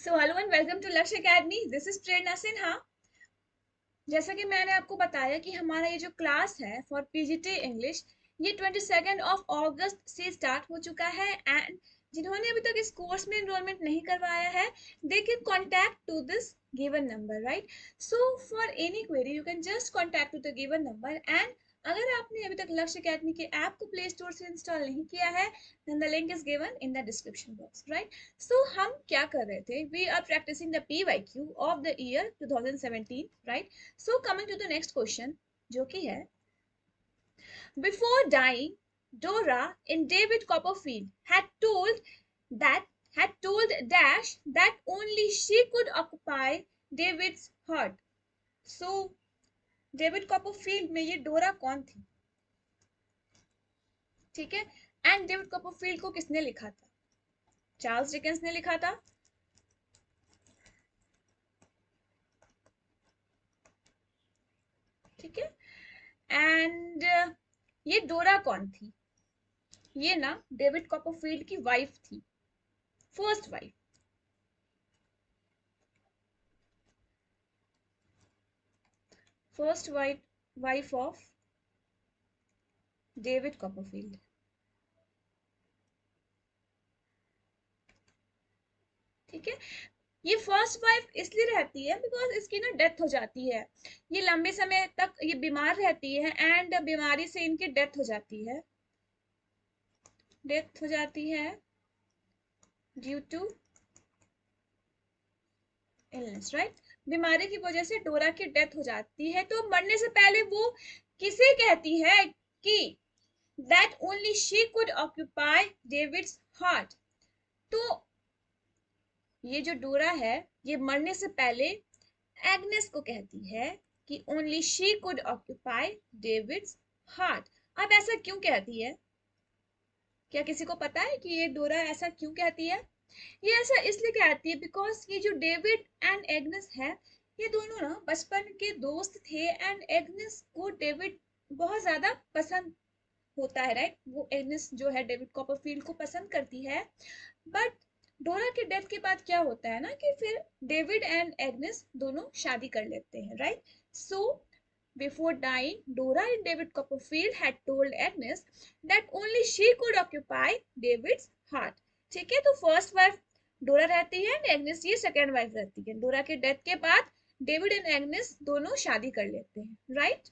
So hello and welcome to Lakshya academy. This is Prerna Sinha. जैसा कि मैंने आपको बताया कि हमारा ये जो क्लास है फॉर पीजीटी इंग्लिश, ये 22 से स्टार्ट हो चुका है। एंड जिन्होंने अभी तक इस कोर्स में एनरोलमेंट नहीं करवाया है, they can contact to this given number, right? So for any query you can just contact to the given number. And अगर आपने अभी तक लक्ष्य अकेडमी के ऐप को प्ले स्टोर से इंस्टॉल नहीं किया है, then the link is given in the description box, right? So हम क्या कर रहे थे? We are practicing the PYQ of the year 2017, right? So coming to the next question, जो कि है, before dying, Dora in David Copperfield had told Dash that only she could occupy David's heart. So David Copperfield में ये डोरा कौन थी? ठीक है। एंड डेविड कॉपरफील्ड को किसने लिखा था? चार्ल्स डिकेंस ने लिखा था। ठीक है। एंड ये डोरा कौन थी? ये ना डेविड कॉपरफील्ड की वाइफ थी, first wife. First wife of David Copperfield. ठीक है। ये फर्स्ट वाइफ इसलिए रहती है बिकॉज इसकी ना डेथ हो जाती है। ये लंबे समय तक ये बीमार रहती है एंड बीमारी से इनकी डेथ हो जाती है। डेथ हो जाती है ड्यू टू इलनेस, राइट? बीमारी की वजह से डोरा की डेथ हो जाती है। तो मरने से पहले वो किसे कहती है कि that only she could occupy David's heart? तो ये जो डोरा है, ये मरने से पहले एग्नेस को कहती है कि only she could occupy David's heart। अब ऐसा क्यों कहती है? क्या किसी को पता है कि ये डोरा ऐसा क्यों कहती है? ये ऐसा इसलिए कहती है बिकॉज ये जो डेविड एंड एग्नेस है, ये दोनों ना बचपन के दोस्त थे एंड एग्नेस को डेविड बहुत ज्यादा पसंद होता है, राइट? वो एग्नेस जो है डेविड कॉपरफील्ड को पसंद करती है। बट डोरा के डेथ के बाद क्या होता है ना कि फिर डेविड एंड एग्नेस दोनों शादी कर लेते हैं, right? So before dying, Dora and David Copperfield had told Agnes that only she could occupy David's heart. ठीक है। तो फर्स्ट वाइफ डोरा रहती है एंड एग्नेस ये सेकेंड वाइफ रहती है। डोरा के डेथ के बाद डेविड एंड एग्नेस दोनों शादी कर लेते हैं, right?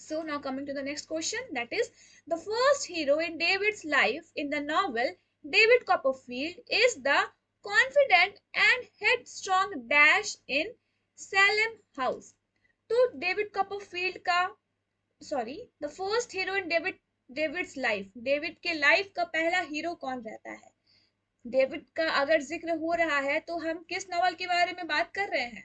So now coming to the next question, that is the first hero in David's life in the novel David Copperfield is the confident and headstrong Dash in Salem House। तो David Copperfield का, sorry, the first hero in David's life, David के life का पहला hero कौन रहता है? David का अगर जिक्र हो रहा है तो हम किस नॉवल के बारे में बात कर रहे हैं?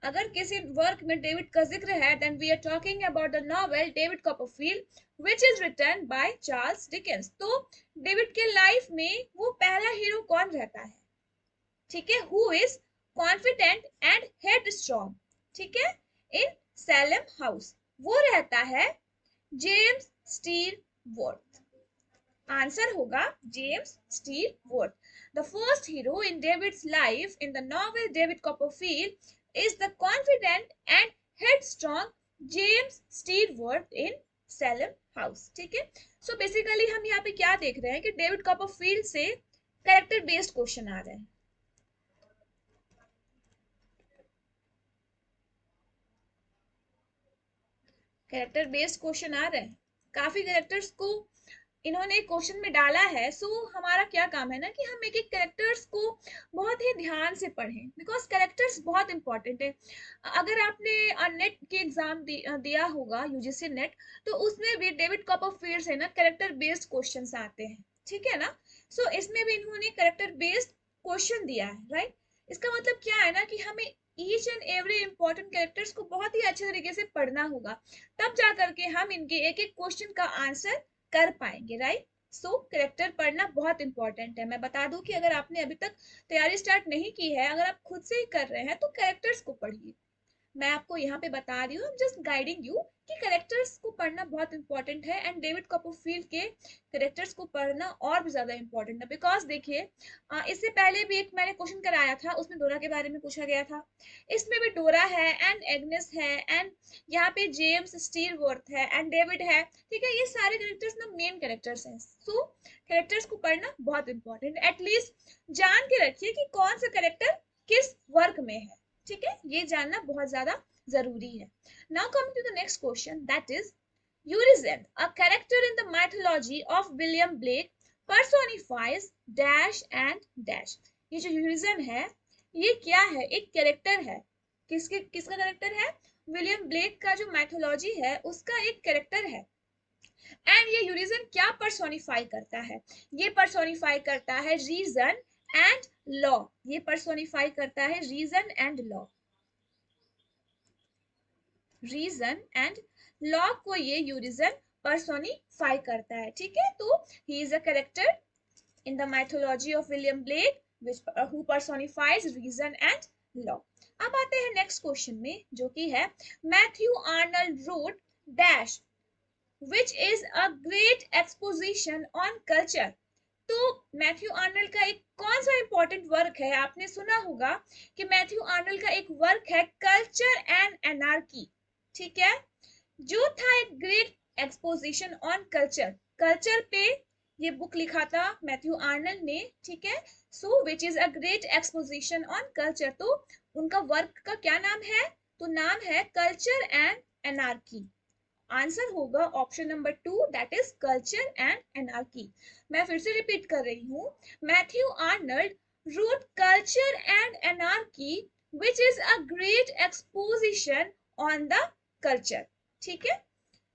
अगर किसी वर्क में डेविड का जिक्र है, then we are talking about the novel David Copperfield which is written by Charles Dickens. तो डेविड के लाइफ में वो पहला हीरो कौन रहता है? ठीक है। Who is confident and headstrong, ठीक है, इन सैलम हाउस, वो रहता है जेम्स स्टील वॉर्थ। आंसर होगा James Steerforth. The first hero in David's life in the novel David Copperfield is the confident and headstrong James Steelworth in Salem House। ठीक है। So basically हम यहाँ पे क्या देख रहे हैं कि डेविड कॉपरफील्ड से कैरेक्टर बेस्ड क्वेश्चन आ रहे हैं। कैरेक्टर बेस्ड क्वेश्चन आ रहे हैं। काफी कैरेक्टर्स को इन्होंने क्वेश्चन में डाला है। सो हमारा क्या काम है ना कि हम एक एक कैरेक्टर्स को बहुत ही ध्यान से पढ़ें बिकॉज कैरेक्टर्स बहुत इंपॉर्टेंट है। अगर आपने नेट के एग्जाम दिया होगा, यूजीसी नेट, तो उसमें भी डेविड कॉपरफील्ड से ना कैरेक्टर बेस्ड क्वेश्चन आते हैं। ठीक है ना? सो इसमें भी इन्होंने कैरेक्टर बेस्ड क्वेश्चन दिया है, राइट? इसका मतलब क्या है ना कि हमें each and every important characters को बहुत ही अच्छे तरीके से पढ़ना होगा, तब जा करके हम इनके एक एक क्वेश्चन का आंसर कर पाएंगे, राइट? सो कैरेक्टर पढ़ना बहुत इंपॉर्टेंट है। मैं बता दूं कि अगर आपने अभी तक तैयारी स्टार्ट नहीं की है, अगर आप खुद से ही कर रहे हैं तो कैरेक्टर्स को पढ़िए। मैं आपको यहाँ पे बता रही हूँ, जस्ट गाइडिंग यू कि कैरेक्टर्स को पढ़ना बहुत इंपॉर्टेंट है, एंड डेविड कॉपरफील्ड के कैरेक्टर्स को पढ़ना और भी ज्यादा इंपॉर्टेंट है। बिकॉज देखिए, इससे पहले भी एक मैंने क्वेश्चन कराया था, उसमें डोरा के बारे में पूछा गया था। इसमें भी डोरा है एंड एग्नेस है एंड यहाँ पे जेम्स स्टीलवर्थ है एंड डेविड है। ठीक है, ये सारे कैरेक्टर्स ना मेन कैरेक्टर्स हैं। सो कैरेक्टर्स को पढ़ना बहुत इंपॉर्टेंट, एटलीस्ट जान के रखिए कि कौन सा कैरेक्टर किस वर्ग में है। ठीक है, ये जानना बहुत ज्यादा जरूरी है। Now coming to the next question, that is Urizen, a character in the mythology of William Blake, personifies dash and dash. ये जो यूरिज़न है, ये क्या है? एक कैरेक्टर है। किसका कैरेक्टर है? विलियम ब्लेक का जो माइथोलॉजी है उसका एक कैरेक्टर है। एंड ये यूरिज़न क्या पर्सोनिफाई करता है? ये पर्सोनिफाई करता है रीजन एंड लॉ। ये पर्सोनिफाई करता है reason and law. Reason and law को ये यूरिज़न पर्सोनिफाई करता है। ठीक है, तो he is a character in the mythology of William Blake which who personifies reason and law। अब आते हैं नेक्स्ट क्वेश्चन में, जो कि है Matthew Arnold wrote dash which is a great exposition on culture। तो मैथ्यू आर्नल्ड का एक कौन सा इंपॉर्टेंट वर्क है? आपने सुना होगा कि मैथ्यू आर्नल्ड का एक वर्क है कल्चर एंड एनार्की। ठीक है, जो था एक great exposition on culture. Culture पे ये बुक लिखा था मैथ्यू आर्नल्ड ने। ठीक है, so which is a great exposition on culture. तो उनका वर्क का क्या नाम है? तो नाम है कल्चर एंड एनार्की। आंसर होगा option number 2, that is culture and anarchy. मैं फिर से रिपीट कर रही हूँ, Matthew Arnold wrote culture and anarchy which is a great exposition on the culture। ठीक है,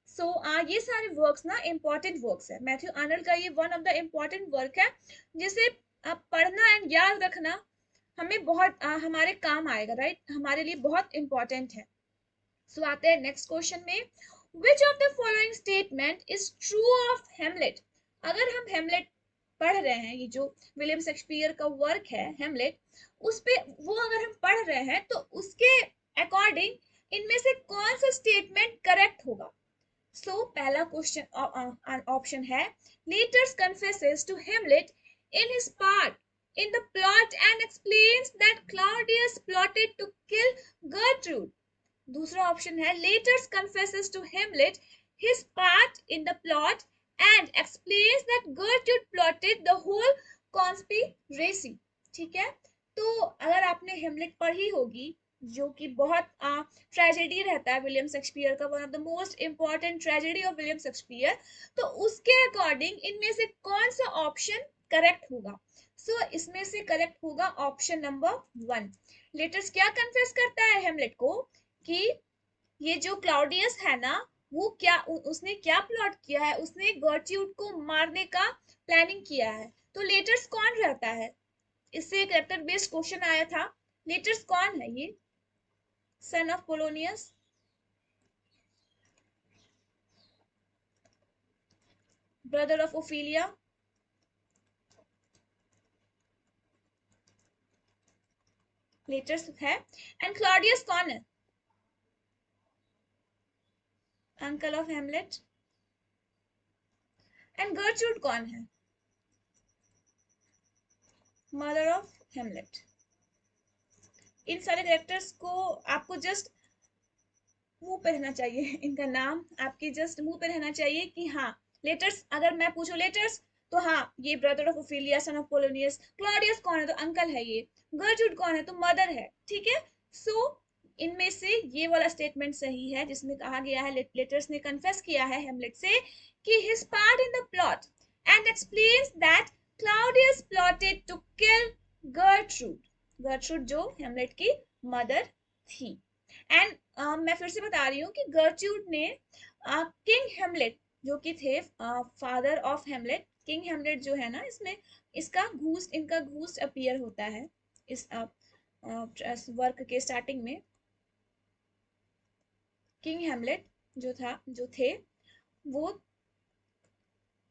सो ये सारे वर्क्स ना इंपॉर्टेंट वर्क्स है। मैथ्यू आर्नल्ड का ये one of the important work है, जिसे पढ़ना एंड याद रखना हमें बहुत हमारे काम आएगा, राइट? हमारे लिए बहुत इंपॉर्टेंट है। सो आते हैं नेक्स्ट क्वेश्चन में, which of the following statement is true of Hamlet। अगर हम हेमलेट पढ़ रहे हैं, ये जो विलियम शेक्सपियर का वर्क है हेमलेट, उस पे वो अगर हम पढ़ रहे हैं तो उसके अकॉर्डिंग इनमें से कौन सा स्टेटमेंट करेक्ट होगा? सो पहला क्वेश्चन ऑप्शन है, Letters confesses to Hamlet in his part in the plot and explains that Claudius plotted to kill Gertrude। दूसरा ऑप्शन है, Letters confesses to Hamlet his part in the plot and explains that Gertrude plotted the whole conspiracy। ठीक है, तो अगर आपने हेमलेट पढ़ी होगी, जो कि बहुत ट्रेजेडी रहता है विलियम शेक्सपियर का, one of the most important tragedy of William Shakespeare, तो उसके अकॉर्डिंग इनमें से कौन सा ऑप्शन करेक्ट होगा? सो इसमें से करेक्ट होगा ऑप्शन नंबर 1। लेटर्स क्या कन्फेस करता है हेमलेट को कि ये जो क्लाउडियस है ना, वो क्या उसने क्या प्लॉट किया है? उसने गर्ट्यूड को मारने का प्लानिंग किया है। तो लेटर्स कौन रहता है? इससे एक कैरेक्टर बेस्ड क्वेश्चन आया था। लेटर्स कौन है? ये son of Polonius, brother of Ophelia, letters है। एंड क्लॉडियस कौन है? Uncle of Hamlet. And Gertrude कौन है? मदर ऑफ हेमलेट। इन सारे कैरेक्टर्स को आपको जस्ट मुंह पे रहना चाहिए, इनका नाम आपके जस्ट मुंह पे रहना चाहिए कि हाँ, लेटर्स अगर मैं पूछूं लेटर्स, तो हाँ, ये brother of Ophelia, son of Polonius. Claudius कौन है? तो अंकल है ये। गर्ट्रूड कौन है? तो मदर है। ठीक है, सो इनमें से ये वाला स्टेटमेंट सही है, जिसमें कहा गया है लेटर्स ने कन्फेस किया है हेमलेट से कि his part in the plot and explains that Claudius plotted to kill Gertrude. Gertrude जो हेमलेट की मदर थी। एंड मैं फिर से बता रही हूँ कि गर्ट्रूड ने किंग हेमलेट, जो कि थे father of Hamlet, king Hamlet जो है ना, इसमें इनका घूस्ट अपीयर होता है इस वर्क के स्टार्टिंग में। किंग हेमलेट जो थे वो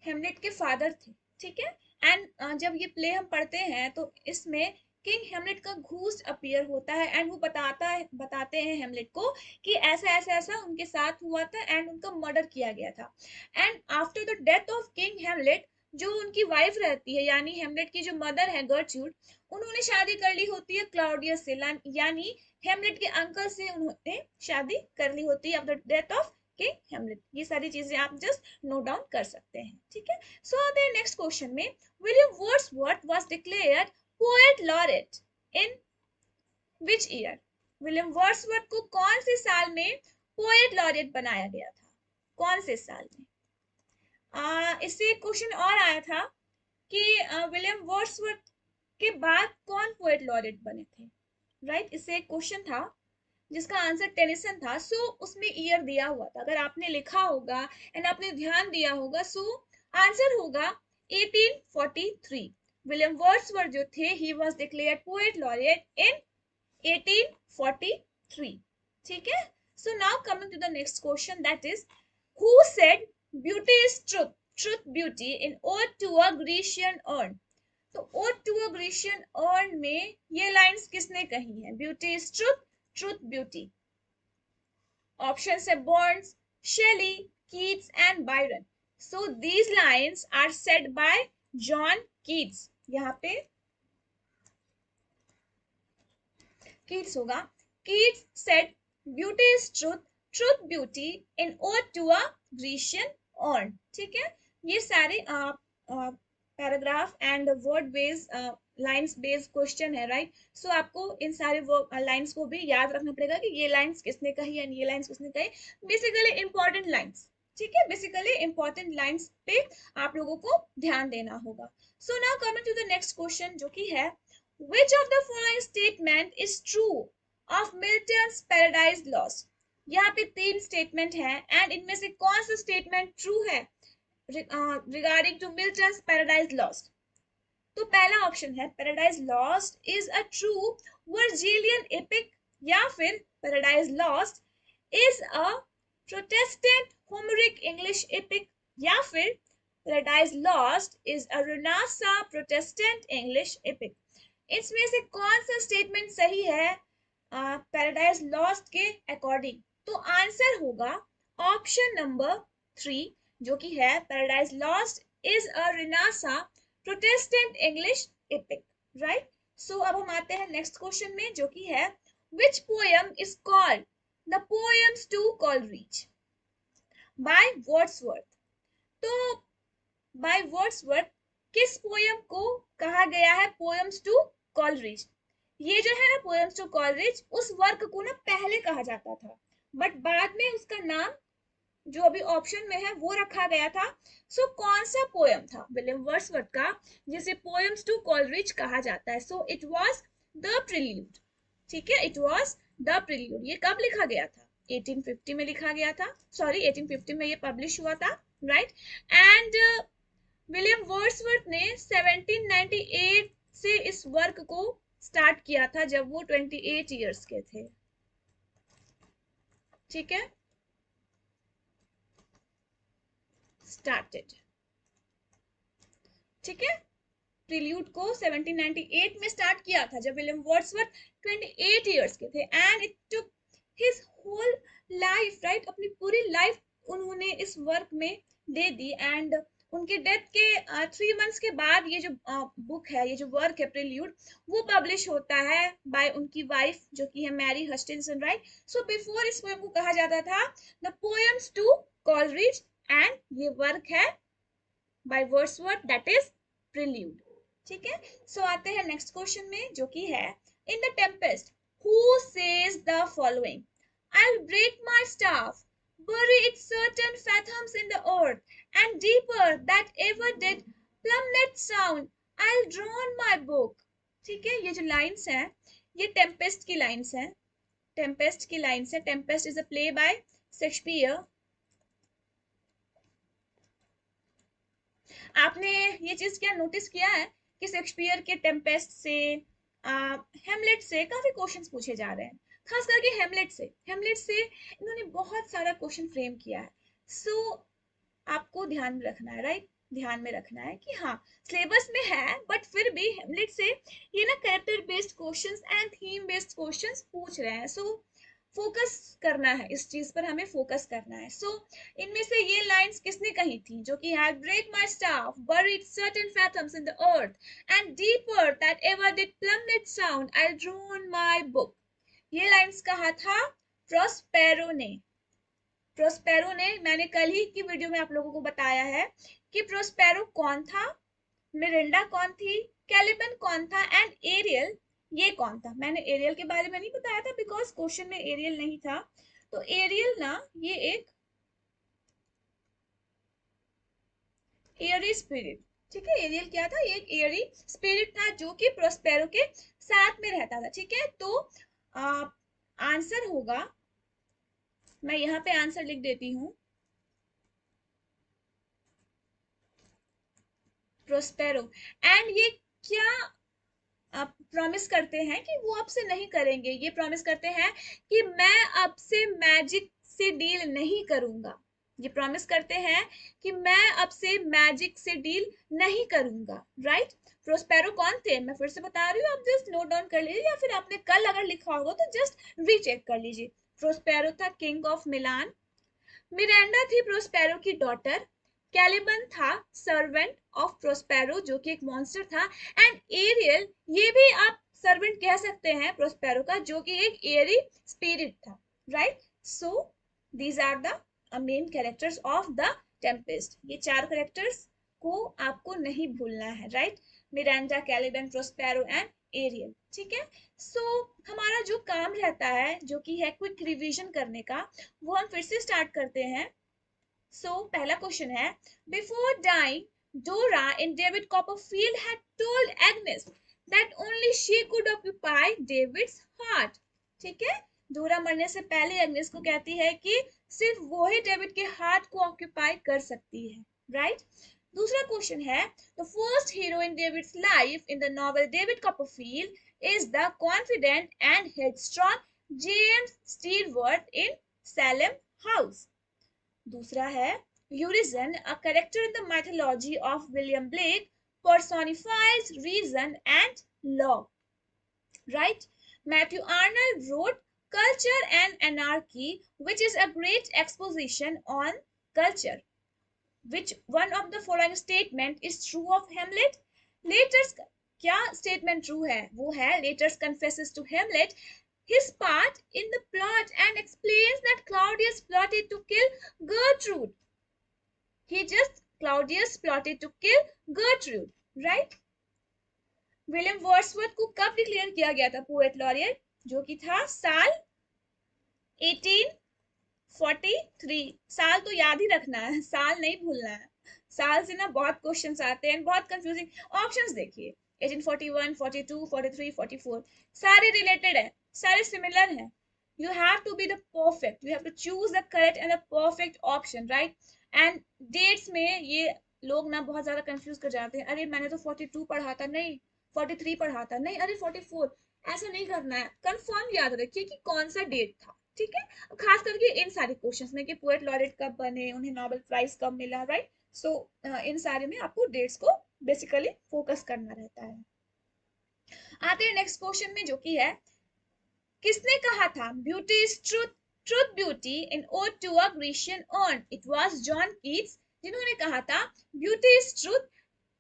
हेमलेट के फादर थे। ठीक है, एंड जब ये प्ले हम पढ़ते हैं तो इसमें किंग हेमलेट का घूस्ट अपीयर होता है एंड वो बताते हैं हेमलेट को कि ऐसा ऐसा ऐसा उनके साथ हुआ था एंड उनका मर्डर किया गया था। And after the death of King Hamlet, जो उनकी वाइफ रहती है यानी हेमलेट की जो मदर है गर्ट्रूड, उन्होंने शादी कर ली होती है क्लाउडियस से, यानी हेमलेट के अंकल से उन्होंने शादी कर ली होती है आफ्टर डेथ ऑफ किंग हेमलेट। ये सारी चीजें आप जस्ट नोट डाउन कर सकते हैं, ठीक है। सो द नेक्स्ट क्वेश्चन में, William Wordsworth was declared poet laureate in which year? William Wordsworth को कौन से साल में पोएट लॉरेट बनाया गया था? कौन से साल में? इससे एक क्वेश्चन और आया था कि विलियम वर्ड्सवर्थ के बाद कौन पोएट लॉरेट बने थे, राइट? इससे एक क्वेश्चन था जिसका आंसर टेनिसन था। सो उसमें ईयर दिया हुआ था, अगर आपने लिखा होगा एंड आपने ध्यान दिया होगा, सो आंसर होगा 1843। विलियम वर्ड्सवर्थ जो थे, he was declared poet laureate in 1843, ठीक है। So now coming to the next question, that is, who said beauty is truth, truth beauty in odd to a Grecian urn? तो ode to a Grecian urn में ये lines किसने कही है? Beauty is truth, truth beauty. Option है Burns, Shelley, Keats and Byron. So these lines are said by John Keats. यहाँ पे Keats होगा। Keats said beauty is truth, truth beauty in odd to a Grecian Urn, ठीक है। ये सारे paragraph and word based lines based question है, right. So आपको इन सारे लाइंस को भी याद रखना पड़ेगा कि ये लाइंस किसने कही एंड ये लाइंस किसने कही। बेसिकली इंपॉर्टेंट लाइंस, ठीक है, बेसिकली इंपॉर्टेंट लाइंस पे आप लोगों को ध्यान देना होगा। So now coming to the next question, जो कि है, which of the following statement is true of Milton's Paradise Lost? यहाँ पे 3 स्टेटमेंट है एंड इनमें से कौन सा स्टेटमेंट ट्रू है regarding to Milton's Paradise Lost? तो पहला ऑप्शन है, Paradise Lost is a true Virgilian epic, या फिर Paradise Lost is a Protestant Homeric English epic, या फिर Paradise Lost is a Renaissance Protestant English epic. इसमें से कौन सा स्टेटमेंट सही है पैराडाइज लॉस्ट के अकॉर्डिंग? तो आंसर होगा ऑप्शन नंबर 3, जो कि है Paradise Lost is a Renaissance Protestant English epic, right. So अब हम आते हैं नेक्स्ट क्वेश्चन में, जो कि है, which poem is called the poems to Coleridge by Wordsworth? तो बाय वर्ड्सवर्थ किस पोएम को कहा गया है पोएम्स टू कॉलरिज? ये जो है ना पोएम्स टू कॉलरिज, उस वर्क को ना पहले कहा जाता था, बट बाद में उसका नाम जो अभी ऑप्शन में है वो रखा गया था। सो कौन सा पोएम था विलियम वर्ड्सवर्थ का जिसे पोएम्स टू कॉलरिज कहा जाता है? So it was the prelude, ठीक है, इट वाज द प्रिल्यूड। ये कब लिखा गया था? 1850 में लिखा गया था, सॉरी 1850 में ये पब्लिश हुआ था, राइट। एंड विलियम वर्ड्सवर्थ ने 1798 से इस वर्क को स्टार्ट किया था जब वो 28 इयर्स के थे, ठीक है, स्टार्टेड, ठीक है। प्रिल्यूड को 1798 में स्टार्ट किया था जब विलियम वर्ड्सवर्थ 28 इयर्स के थे and it took his whole life, right, अपनी पूरी लाइफ उन्होंने इस वर्क में दे दी। एंड उनके डेथ के 3 मंथ्स के बाद ये जो बुक है, ये जो वर्क है प्रिल्यूड, वो पब्लिश होता है बाय उनकी वाइफ जो कि है Mary Hutchinson, right. So before इस पोएम को कहा जाता था the poems to Coleridge and ये वर्क है by Wordsworth, that is prelude, ठीक है। सो आते हैं नेक्स्ट क्वेश्चन में, जो कि है, in the Tempest who says the following, I'll break my staff, bury it certain fathoms in the earth, and deeper that ever did plummet sound, I'll drown my book। ठीक है, ये जो lines हैं ये टेम्पेस्ट की lines हैं, Tempest की lines है। Tempest is a play by Shakespeare. आपने ये चीज क्या नोटिस किया है कि शेक्सपियर के टेम्पेस्ट से हेमलेट से काफी क्वेश्चंस पूछे जा रहे हैं, खास करके हेमलेट से इन्होंने बहुत सारा क्वेश्चन फ्रेम किया है। सो आपको ध्यान में रखना है, राइट। ध्यान में रखना है कि हाँ सिलेबस में है, बट फिर भी हेमलेट से ये ना character based questions and theme based questions पूछ रहे हैं, सो फोकस करना है, इस चीज पर हमें फोकस करना है। सो इनमें से ये लाइंस किसने कही थी, जो कि I break my staff buried certain fathoms in the earth and deeper that ever did plummet sound I'll drown my book, ये लाइंस कहा था प्रोस्पेरो ने। प्रोस्पेरो ने, मैंने कल ही की वीडियो में आप लोगों को बताया है कि प्रोस्पेरो कौन था, मिरिंडा कौन थी, कैलिबन कौन था एंड एरियल ये कौन था। मैंने एरियल के बारे में नहीं बताया था बिकॉज क्वेश्चन में एरियल नहीं था। तो एरियल ना ये एक एयरी स्पिरिट, ठीक है, एरियल क्या था, ये एक एयरी स्पिरिट था जो कि प्रोस्पेरो के साथ में रहता था, ठीक है। तो आंसर होगा, मैं यहाँ पे आंसर लिख देती हूँ, प्रोस्पेरो। एंड ये क्या आप प्रॉमिस करते हैं कि वो आपसे नहीं करेंगे, ये प्रॉमिस करते हैं कि मैं आपसे मैजिक से डील नहीं करूंगा, ये प्रॉमिस करते हैं कि मैं आपसे मैजिक से डील नहीं करूंगा, राइट। प्रोस्पेरो कौन थे, मैं फिर से बता रही हूँ, आप जस्ट नोट डाउन कर लीजिए या फिर आपने कल अगर लिखा होगा तो जस्ट रीचेक कर लीजिए। प्रोस्पेरो था किंग ऑफ मिलान, मिरांडा थी प्रोस्पेरो की डॉटर, कैलिबन था सर्वेंट ऑफ प्रोस्पेरो जो कि एक मॉन्स्टर था, एंड एरियल ये भी आप सर्वेंट कह सकते हैं प्रोस्पेरो का, जो कि एक एयरी स्पिरिट था, right. So these are the main characters of the Tempest, ये चार कैरेक्टर्स को आपको नहीं भूलना है, right. Miranda, Caliban, Prospero and Ariel, ठीक है। सो हमारा जो काम रहता है जो कि है क्विक रिवीजन करने का, वो हम फिर से स्टार्ट करते हैं। सो पहला क्वेश्चन है, before dying Dora in David Copperfield had told Agnes that only she could occupy David's heart, ठीक है। डोरा मरने से पहले एग्नेस को कहती है कि सिर्फ वो ही डेविड के हार्ट को ऑक्यूपाई कर सकती है, राइट। दूसरा क्वेश्चन है, the first hero in David's life in the novel David Copperfield is the confident and headstrong James Stewart in Salem House. दूसरा है, Urizen, a character in the mythology of William Blake, personifies reason and law. Right? Matthew Arnold wrote Culture and Anarchy, which is a great exposition on culture. Which one of the following statement is true of Hamlet? Later क्या statement true है, वो है Laertes confesses to Hamlet his part in the plot and explains that Claudius plotted to kill Gertrude. Claudius plotted to kill Gertrude, right? William Wordsworth को कब declare किया गया था poet laureate, जो कि था साल 1843। साल तो याद ही रखना है, साल नहीं भूलना है, साल से ना बहुत क्वेश्चंस आते हैं, बहुत कंफ्यूजिंग। ऑप्शंस देखिए, 1841, 42, 43, 44, सारे रिलेटेड है, सारे सिमिलर हैं। You have to be the perfect, you have to choose the correct and the perfect option, right? And dates में ये लोग ना बहुत ज्यादा कंफ्यूज कर जाते हैं, अरे मैंने तो 42 पढ़ा था, नहीं 43 पढ़ा था, नहीं अरे 44, ऐसा नहीं करना है, कंफर्म याद रखिए कि कौन सा डेट था, ठीक है। खास करके इन सारे क्वेश्चंस में कि पोएट लॉरेट कब बने, उन्हें नोबेल प्राइज कब मिला, राइट। सो इन सारे में आपको डेट्स को बेसिकली फोकस करना रहता है। आते हैं नेक्स्ट क्वेश्चन में, जो कि है, किसने कहा था beauty is truth, truth beauty in odd to a Grecian urn? It was John Keats जिन्होंने कहा था beauty is truth,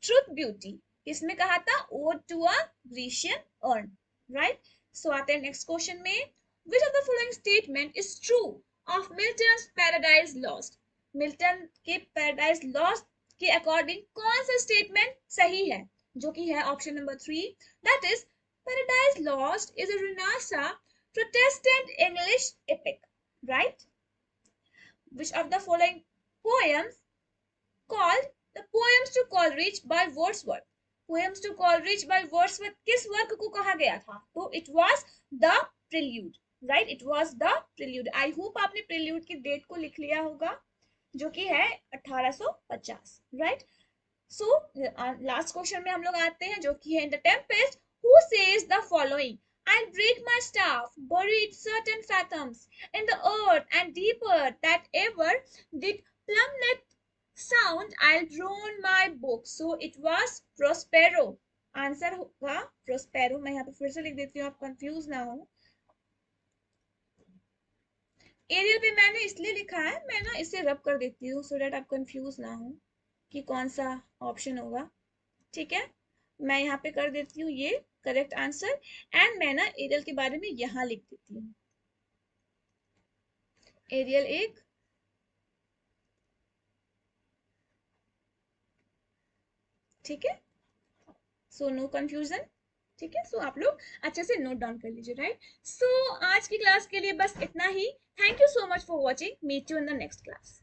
truth beauty, किसने कहा था, ode to a Grecian urn, right. So आते हैं नेक्स्ट क्वेश्चन में, which of the following statement is true of Milton's Paradise Lost? Milton के पैराडाइज लॉस्ट के अकॉर्डिंग कौन सा स्टेटमेंट सही है, जो कि है option number 3, that is Paradise Lost is a Renaissance Protestant English epic, right? Which of the following poems called the Poems to Coleridge by Wordsworth? Poems to Coleridge by Wordsworth किस work को कहा गया था? तो it was the Prelude, right? It was the Prelude. I hope आपने Prelude की date को लिख लिया होगा, जो कि है 1850, right? So last question में हम लोग आते हैं, जो कि है in the Tempest, who says the following? I'll break my staff, buried certain fathoms in the earth and deeper that ever did plummet sound I'll drown my book. So it was Prospero. Answer होगा Prospero. मैं यहाँ पे फिर से लिख देती हूँ, आप कंफ्यूज ना हो. एरियल पे मैंने इसलिए लिखा है, मैं ना इसे रब कर देती हूँ सो दैट आप कंफ्यूज ना हो कि कौन सा ऑप्शन होगा. ठीक है, मैं यहाँ पे कर देती हूँ ये करेक्ट आंसर. एंड मैं ना एरियल के बारे में यहाँ लिख देती हूँ. एरियल एक. ठीक है, सो नो कंफ्यूजन. ठीक है, सो आप लोग अच्छे से नोट डाउन कर लीजिए. राइट, सो आज की क्लास के लिए बस इतना ही. Thank you so much for watching. Meet you in the next class.